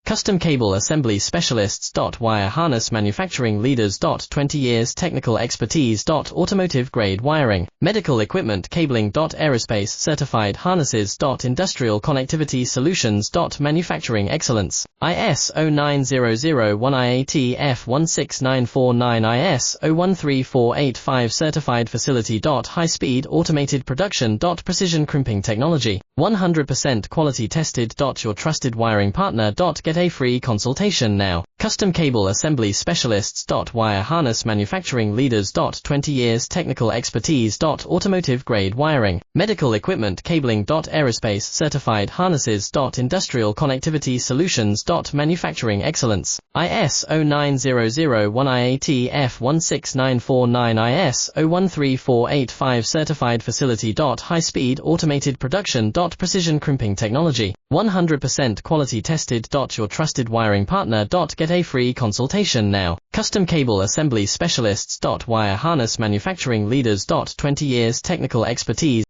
Custom cable assembly specialists. Wire harness manufacturing leaders. 20 years technical expertise. Automotive grade wiring, medical equipment cabling. Aerospace certified harnesses. Industrial connectivity solutions. Manufacturing excellence. ISO 9001 IAT F16949 ISO 13485 certified facility. High speed automated production. Precision crimping technology, 100% quality tested. Your trusted wiring partner. Get a free consultation now. Custom cable assembly specialists. Wire harness manufacturing leaders. 20 years technical expertise. Automotive grade wiring, medical equipment cabling. Aerospace certified harnesses. Industrial connectivity solutions. Manufacturing excellence. ISO 9001 IAT F16949 ISO 13485 certified facility. High speed automated production. Precision crimping technology, 100% quality tested. Your trusted wiring partner. Get a free consultation now. Custom cable assembly specialists. Wire harness manufacturing leaders. 20 years technical expertise.